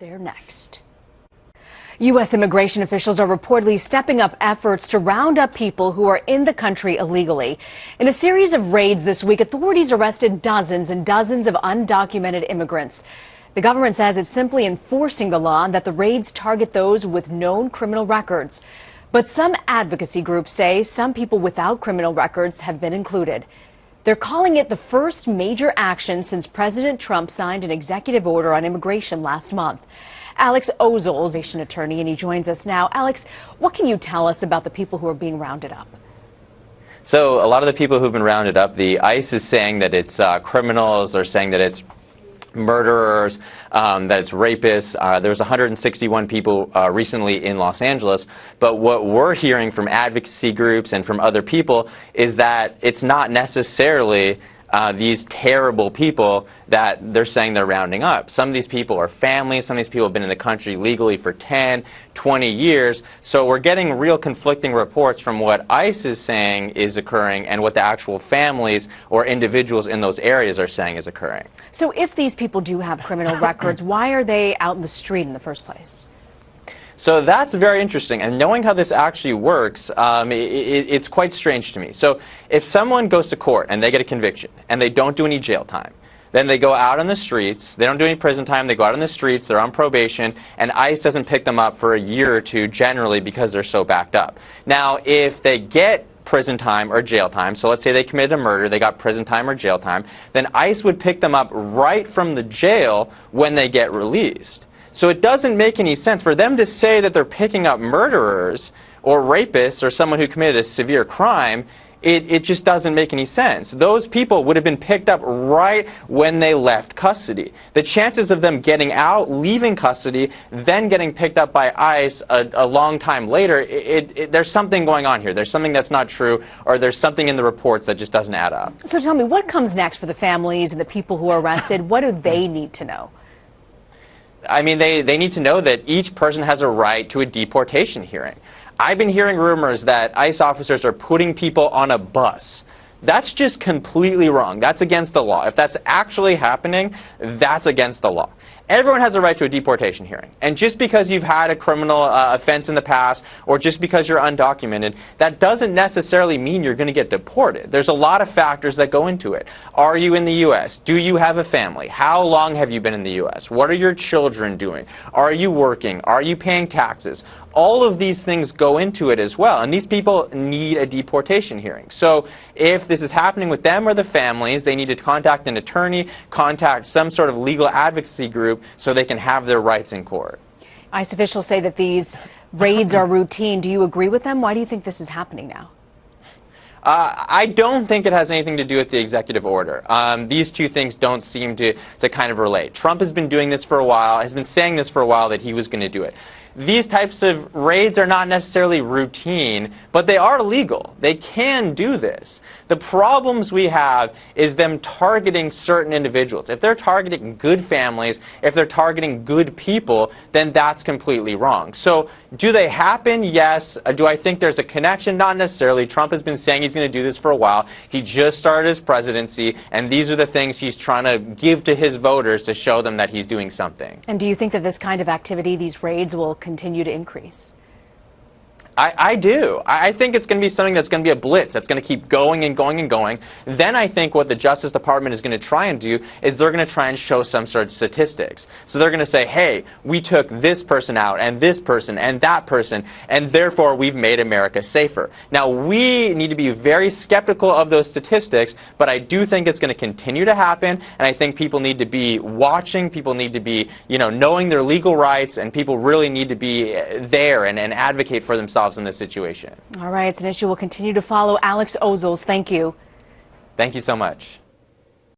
They're next. U.S. immigration officials are reportedly stepping up efforts to round up people who are in the country illegally. In a series of raids this week, authorities arrested dozens and dozens of undocumented immigrants. The government says it's simply enforcing the law and that the raids target those with known criminal records. But some advocacy groups say some people without criminal records have been included. They're calling it the first major action since President Trump signed an executive order on immigration last month. Alex Ozel is an immigration attorney, and he joins us now. Alex, what can you tell us about the people who are being rounded up? So a lot of the people who've been rounded up, the ICE is saying that it's criminals. They're saying that it's murderers, that it's rapists. There was 161 people recently in Los Angeles. But what we're hearing from advocacy groups and from other people is that it's not necessarily these terrible people that they're saying they're rounding up. Some of these people are families. Some of these people have been in the country legally for 10, 20 years. So we're getting real conflicting reports from what ICE is saying is occurring and what the actual families or individuals in those areas are saying is occurring. So if these people do have criminal records, why are they out in the street in the first place? So that's very interesting, and knowing how this actually works, it's quite strange to me. So if someone goes to court and they get a conviction and they don't do any jail time, then they go out on the streets, they don't do any prison time, they go out on the streets, they're on probation, and ICE doesn't pick them up for a year or two generally because they're so backed up. Now, if they get prison time or jail time, so let's say they committed a murder, they got prison time or jail time, then ICE would pick them up right from the jail when they get released. So it doesn't make any sense for them to say that they're picking up murderers or rapists or someone who committed a severe crime. It just doesn't make any sense. Those people would have been picked up right when they left custody. The chances of them getting out, leaving custody, then getting picked up by ICE a long time later, there's something going on here. There's something that's not true, or there's something in the reports that just doesn't add up. So tell me, what comes next for the families and the people who are arrested? What do they need to know? I mean, they need to know that each person has a right to a deportation hearing. I've been hearing rumors that ICE officers are putting people on a bus. That's just completely wrong. That's against the law. If that's actually happening, that's against the law. Everyone has a right to a deportation hearing. And just because you've had a criminal offense in the past, or just because you're undocumented, that doesn't necessarily mean you're going to get deported. There's a lot of factors that go into it. Are you in the U.S.? Do you have a family? How long have you been in the U.S.? What are your children doing? Are you working? Are you paying taxes? All of these things go into it as well, and these people need a deportation hearing. So if this is happening with them or the families, they need to contact an attorney, contact some sort of legal advocacy group so they can have their rights in court. ICE officials say that these raids are routine. Do you agree with them? Why do you think this is happening now? I don't think it has anything to do with the executive order. These two things don't seem to kind of relate. Trump has been doing this for a while, has been saying this for a while that he was going to do it. These types of raids are not necessarily routine, but they are legal. They can do this. The problems we have is them targeting certain individuals. If they're targeting good families, if they're targeting good people, then that's completely wrong. So do they happen? Yes. Do I think there's a connection? Not necessarily. Trump has been saying he's going to do this for a while. He just started his presidency, and these are the things he's trying to give to his voters to show them that he's doing something. And do you think that this kind of activity, these raids, will continue to increase? I do. I think it's going to be something that's going to be a blitz. That's going to keep going and going and going. Then I think what the Justice Department is going to try and do is they're going to try and show some sort of statistics. So they're going to say, hey, we took this person out and this person and that person, and therefore we've made America safer. Now, we need to be very skeptical of those statistics, but I do think it's going to continue to happen, and I think people need to be watching, people need to be, knowing their legal rights, and people really need to be there and advocate for themselves in this situation. All right, it's an issue we'll continue to follow. Alex Ozels, thank you. Thank you so much.